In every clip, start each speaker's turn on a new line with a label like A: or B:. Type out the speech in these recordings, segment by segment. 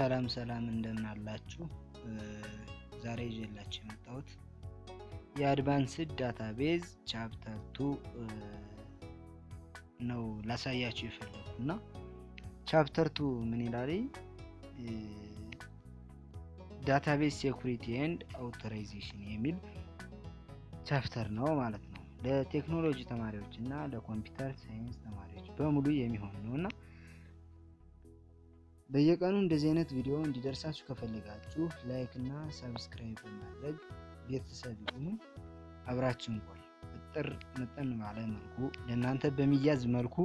A: ሰላም እንደምን አላችሁ? ዛሬ ይዤላችሁ የመጣሁት የአድቫንስድ ዳታቤዝ ቻፕተር 2 ነው ላሳያችሁ የፈለኩና ቻፕተር 2 ምን ይላል? ዳታቤዝ ሴኩሪቲ ኤንድ አውቶራይዜሽን የሚል ቻፕተር ነው ማለት ነው። ለቴክኖሎጂ ተማሪዎች እና ለኮምፒውተር ሳይንስ ተማሪዎች በሙሉ የሚሆን ነውና በየቀኑ እንደዚህ አይነት ቪዲዮ እንዲደርሳችሁ ከፈለጋችሁ ላይክ እና ሰብስክራይብ በማድረግ ቤተሰብ ሁኑ። አብራችሁን ቆዩ። መጠን ባለ መልኩ ለእናንተ በሚያዝ መልኩ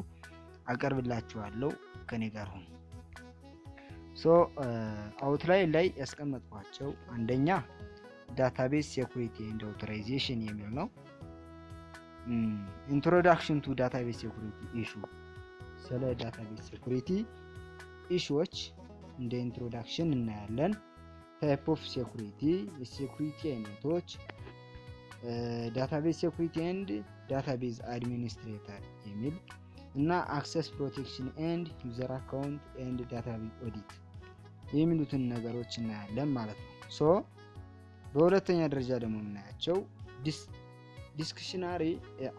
A: አቀርብላችኋለሁ። ከኔ ጋር ሁኑ። አውትላይን ላይ ያስቀመጥኳቸው አንደኛ ዳታቤዝ ሴኩሪቲ ኤንድ አውቶራይዜሽን የሚል ነው። ኢንትሮዳክሽን ቱ ዳታቤዝ ሴኩሪቲ ኢሹ፣ ስለ ዳታቤዝ ሴኩሪቲ ኢሹዎች እንደ ኢንትሮዳክሽን እናያለን። ታይፕ ኦፍ ሴኩሪቲ፣ የሴኩሪቲ አይነቶች፣ ዳታቤዝ ሴኩሪቲ ኤንድ ዳታቤዝ አድሚኒስትሬተር የሚል እና አክሰስ ፕሮቴክሽን ኤንድ ዩዘር አካውንት ኤንድ ዳታቤዝ ኦዲት የሚሉትን ነገሮች እናያለን ማለት ነው። በሁለተኛ ደረጃ ደግሞ የምናያቸው ዲስክሽናሪ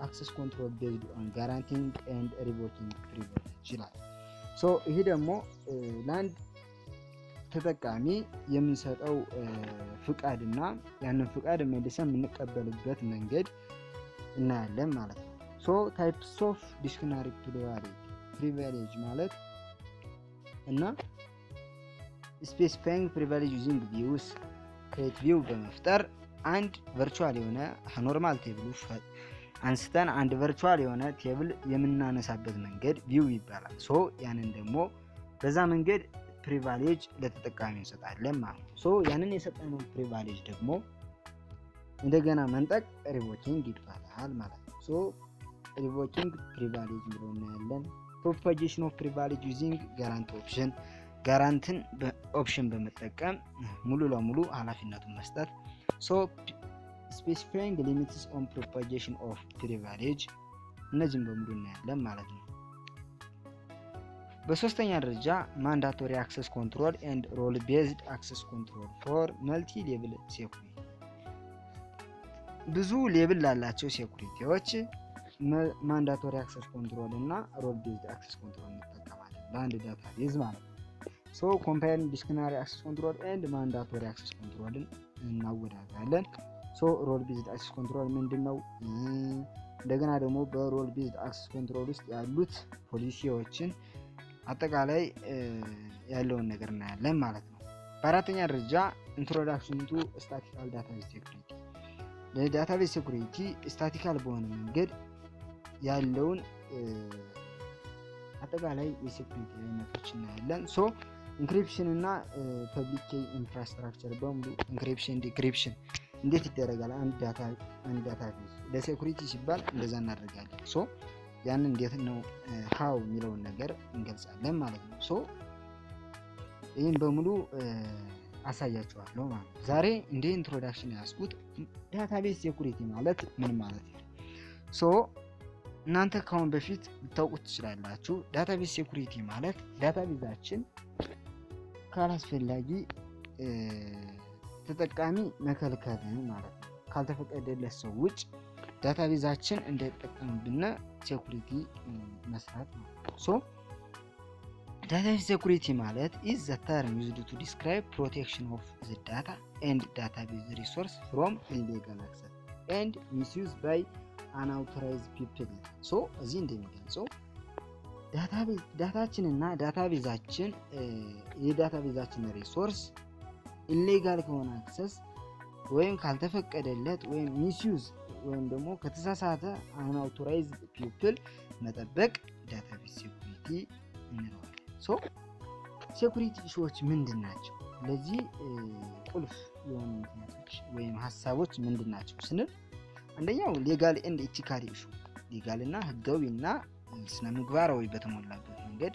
A: አክሰስ ኮንትሮል ቤዝድ ኦን ጋራንቲንግ ኤንድ ሪቮኪንግ ፕሪቪሌጅ ይችላል። ይሄ ደግሞ ለአንድ ተጠቃሚ የምንሰጠው ፍቃድና ያንን ፍቃድ መልሰን የምንቀበልበት መንገድ እናያለን ማለት ነው። ታይፕስ ኦፍ ዲስክሽናሪ ፕሪቪሌጅ ማለት እና ስፔሲፋይንግ ፕሪቪሌጅ ዩዚንግ ቪውስ ክሬት ቪው በመፍጠር አንድ ቨርቹዋል የሆነ ኖርማል ቴብል አንስተን አንድ ቨርቹዋል የሆነ ቴብል የምናነሳበት መንገድ ቪው ይባላል። ያንን ደግሞ በዛ መንገድ ፕሪቪሌጅ ለተጠቃሚ እንሰጣለን ማለት ነው። ያንን የሰጠነው ፕሪቪሌጅ ደግሞ እንደገና መንጠቅ ሪቮኪንግ ይባላል ማለት ነው። ሪቮኪንግ ፕሪቪሌጅ ብሎ እናያለን። ፕሮፓጌሽን ኦፍ ፕሪቪሌጅ ዩዚንግ ጋራንት ኦፕሽን፣ ጋራንትን ኦፕሽን በመጠቀም ሙሉ ለሙሉ ኃላፊነቱን መስጠት። ስፔሲፋይንግ ሊሚትስ ኦን ፕሮፓጌሽን ኦፍ ፕሪቪሌጅ፣ እነዚህም በሙሉ እናያለን ማለት ነው። በሶስተኛ ደረጃ ማንዳቶሪ አክሰስ ኮንትሮል ኤንድ ሮል ቤዝድ አክሰስ ኮንትሮል ፎር መልቲ ሌብል ሴኩሪቲ፣ ብዙ ሌብል ላላቸው ሴኩሪቲዎች ማንዳቶሪ አክሰስ ኮንትሮል እና ሮል ቤዝድ አክሰስ ኮንትሮል እንጠቀማለን ለአንድ ዳታቤዝ ማለት ነው። ኮምፓይሪንግ ዲስክሽናሪ አክሰስ ኮንትሮል ኤንድ ማንዳቶሪ አክሰስ ኮንትሮልን እናወዳድራለን። ሮል ቤዝድ አክሰስ ኮንትሮል ምንድነው? እንደገና ደግሞ በሮል ቤዝድ አክሰስ ኮንትሮል ውስጥ ያሉት ፖሊሲዎችን አጠቃላይ ያለውን ነገር እናያለን ማለት ነው። በአራተኛ ደረጃ ኢንትሮዳክሽን ቱ ስታቲካል ዳታቤዝ ሴኩሪቲ፣ ለዳታቤዝ ሴኩሪቲ ስታቲካል በሆነ መንገድ ያለውን አጠቃላይ የሴኩሪቲ አይነቶች እናያለን። ኢንክሪፕሽን እና ፐብሊክ ኬይ ኢንፍራስትራክቸር በሙሉ ኢንክሪፕሽን ዲክሪፕሽን እንዴት ይደረጋል? አንድ ዳታቤዝ ለሴኩሪቲ ሲባል እንደዛ እናደርጋለን። ያንን እንዴት ነው ሃው የሚለውን ነገር እንገልጻለን ማለት ነው። ይህን በሙሉ አሳያችኋለሁ ማለት ነው። ዛሬ እንደ ኢንትሮዳክሽን ያስኩት ዳታቤዝ ሴኩሪቲ ማለት ምን ማለት ነው። እናንተ ካሁን በፊት ልታውቁት ትችላላችሁ። ዳታቤዝ ሴኩሪቲ ማለት ዳታቤዛችን ካላስፈላጊ ተጠቃሚ መከልከል ማለት ነው። ካልተፈቀደለት ሰው ውጭ ዳታቤዛችን እንዳይጠቀምብን ሴኩሪቲ መስራት ነው። ዳታቤዝ ሴኩሪቲ ማለት is the term used to describe protection of the data and database resource from illegal access and misuse by unauthorized people። እዚህ እንደሚገልጸው ዳታችን እና ዳታቤዛችን የዳታቤዛችን ሪሶርስ ኢሌጋል ከሆነ አክሰስ ወይም ካልተፈቀደለት ወይም ሚስዩዝ ወይም ደግሞ ከተሳሳተ unauthorized people መጠበቅ ዳታቤዝ ሴኩሪቲ እንለዋለን። ሴኩሪቲ ኢሹዎች ምንድን ናቸው? ለዚህ ቁልፍ የሆኑ ምክንያቶች ወይም ሀሳቦች ምንድን ናቸው ስንል አንደኛው ሌጋል ኤንድ ኢቲካል ኢሹ፣ ሌጋል እና ህጋዊና ስነ ምግባራዊ በተሞላበት መንገድ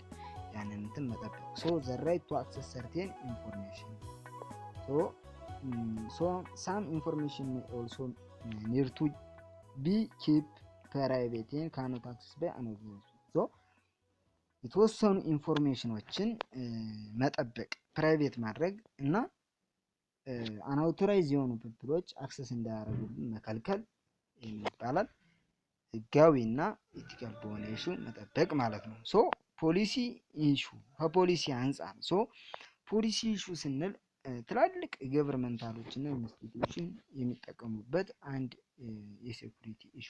A: ያንን እንትን መጠበቅ። the right to access certain information. Some information may also need to be kept private and cannot access by another. የተወሰኑ ኢንፎርሜሽኖችን መጠበቅ ፕራይቬት ማድረግ እና አንአውቶራይዝ የሆኑ ፒፕሎች አክሰስ እንዳያደርጉብን መከልከል ይባላል። ህጋዊ እና ኢቲካል በሆነ ኢሹ መጠበቅ ማለት ነው። ሶ ፖሊሲ ኢሹ ከፖሊሲ አንጻር ፖሊሲ ኢሹ ስንል ትላልቅ ገቨርንመንታሎች እና ኢንስቲትዩሽን የሚጠቀሙበት አንድ የሴኩሪቲ ኢሹ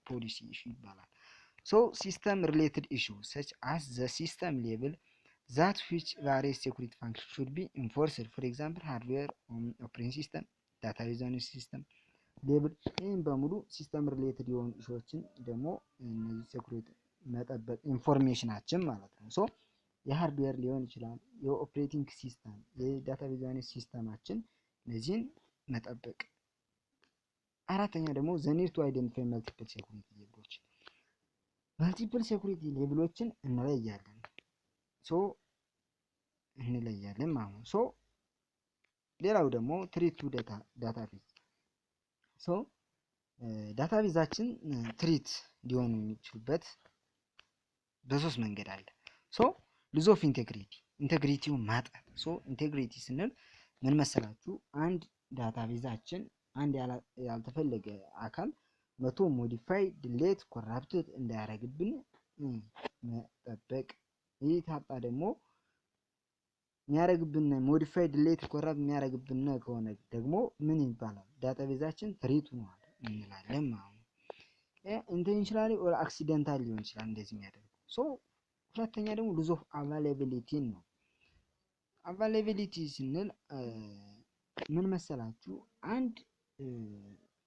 A: ፖሊሲ ኢሹ ይባላል። ሲስተም ሪሌትድ ኢሹ ሰች አስ ዘ ሲስተም ሌቭል that which various security functions should be enforced, for example hardware operating system database on system ሌብል ይህም በሙሉ ሲስተም ሪሌትድ የሆኑ ኢሹዎችን ደግሞ እነዚህ ሴኩሪቲ መጠበቅ ኢንፎርሜሽናችን ማለት ነው። ሶ የሃርድዌር ሊሆን ይችላል፣ የኦፕሬቲንግ ሲስተም፣ የዳታቤዝ አይነት ሲስተማችን እነዚህን መጠበቅ። አራተኛ ደግሞ the need to identify multiple security ሌብሎች መልቲፕል ሴኩሪቲ ሌብሎችን እንለያለን ማለት ነው። ሌላው ደግሞ ትሪት ቱ ዳታቤዝ ዳታቤዛችን ትሪት ሊሆኑ የሚችሉበት በሶስት መንገድ አለ። ሉዝ ኦፍ ኢንቴግሪቲውን ማጣት። ኢንቴግሪቲ ስንል ምን መሰላችሁ? አንድ ዳታቤዛችን አንድ ያልተፈለገ አካል መቶ ሞዲፋይ ዲሌት ኮራፕትድ እንዳያደርግብን መጠበቅ። ይህ ታጣ ደግሞ የሚያደርግብን ሞዲፋይ ዲሌት ኮራፕት የሚያደርግብን ከሆነ ደግሞ ምን ይባላል? ዳታቤዛችን ትሪት ሆኗል እንላለን ማለት ነው። ኢንቴንሽናሊ ኦር አክሲደንታል ሊሆን ይችላል እንደዚህ የሚያደርገው። ሁለተኛ ደግሞ ሉዝ ኦፍ አቫይላቢሊቲ ነው። አቫይላቢሊቲ ስንል ምን መሰላችሁ? አንድ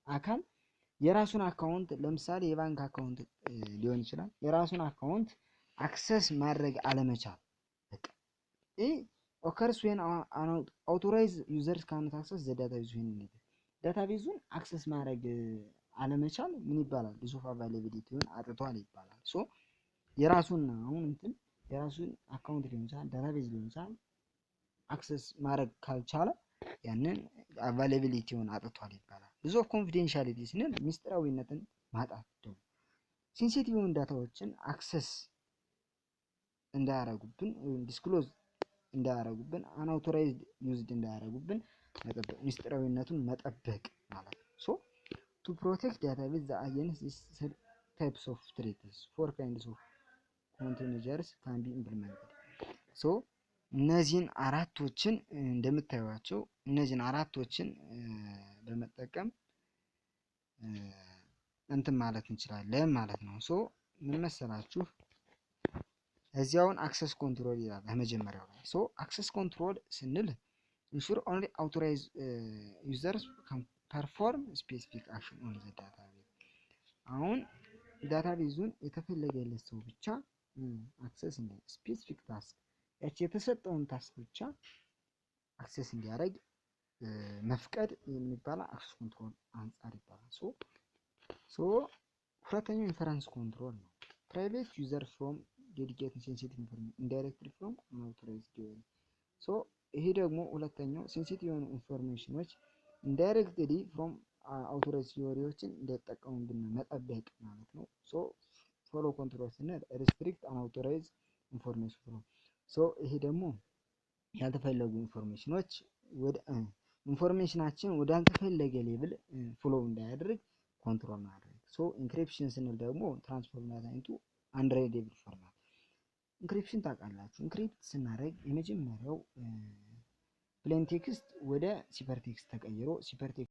A: አካል የራሱን አካውንት ለምሳሌ የባንክ አካውንት ሊሆን ይችላል፣ የራሱን አካውንት አክሰስ ማድረግ አለመቻል። በቃ ይህ ኦከርስ ዌን አውቶራይዝ ዩዘርስ ካንት አክሰስ ዘ ዳታቤዝ ዌን ኒድድ። ዳታቤዙን አክሰስ ማድረግ አለመቻል ምን ይባላል? ሉዝ ኦፍ አቫይላቢሊቲውን አጥቷል ይባላል። የራሱን የራሱን አካውንት ሊሆን ይችላል፣ ዳታቤዝ ሊሆን ይችላል፣ አክሰስ ማድረግ ካልቻለ ያንን አቫይላቢሊቲውን አጥቷል ይባላል። ሉዝ ኦፍ ኮንፊደንሻሊቲ ስንል ሚስጥራዊነትን ማጣት ደግሞ ሴንሲቲቭ የሆኑ ዳታዎችን አክሰስ እንዳያረጉብን ወይም ዲስክሎዝ እንዳያረጉብን አንአውቶራይዝድ ዩዝድ እንዳያረጉብን መጠበቅ፣ ሚስጥራዊነቱን መጠበቅ ማለት ነው። ቱ ፕሮቴክት ዳታቤዝ ዘ አጌንስት ዲስ ታይፕስ ኦፍ ትሬትስ ፎር ካይንድስ ኦፍ ኮንቴነርስ ካን ቢ ኢምፕሊመንትድ። እነዚህን አራቶችን እንደምታዩዋቸው እነዚህን አራቶችን በመጠቀም እንትን ማለት እንችላለን ማለት ነው። ምን መሰላችሁ? እዚያውን አክሰስ ኮንትሮል ይላል በመጀመሪያው ላይ። አክሰስ ኮንትሮል ስንል ኢንሹር ኦንሊ አውቶራይዝ ዩዘርስ ካን ፐርፎርም ስፔሲፊክ አክሽን ኦን ዘ ዳታቤዝ። አሁን ዳታቤዙን የተፈለገለት ሰው ብቻ አክሰስ እንደ ስፔሲፊክ ታስክ ያቺ የተሰጠውን ታስክ ብቻ አክሰስ እንዲያደርግ መፍቀድ የሚባለው አክሰስ ኮንትሮል አንጻር ይባላል። ሁለተኛው ኢንፈረንስ ኮንትሮል ነው። ፕራይቬት ዩዘር ፍሮም ዴዲኬትድ ሴንሲቲቭ ኢንፎርሜሽን ኢንዳይሬክትሊ ፍሮም አንአውቶራይዝድ ዲቫይስ። ይሄ ደግሞ ሁለተኛው ሴንሲቲቭ የሆኑ ኢንፎርሜሽኖች ኢንዳይሬክትሊ ፍሮም አውቶራይዝድ ዲቫይሶችን እንዳይጠቀሙብን መጠበቅ ማለት ነው። ፎሎ ኮንትሮል ስንል ሪስትሪክት አንአውቶራይዝድ ኢንፎርሜሽን ፍሎ። ይሄ ደግሞ ያልተፈለጉ ኢንፎርሜሽኖች ወደ ኢንፎርሜሽናችን ወደ አልተፈለገ ሌብል ፍሎ እንዳያደርግ ኮንትሮል ማድረግ። ኢንክሪፕሽን ስንል ደግሞ ትራንስፎርም ዳታ ኢንቱ አንሪደብል ፎርማት። ኢንክሪፕሽን ታውቃላችሁ። ኢንክሪፕት ስናደርግ የመጀመሪያው ፕሌን ቴክስት ወደ ሲፐር ቴክስት ተቀይሮ ሲፐር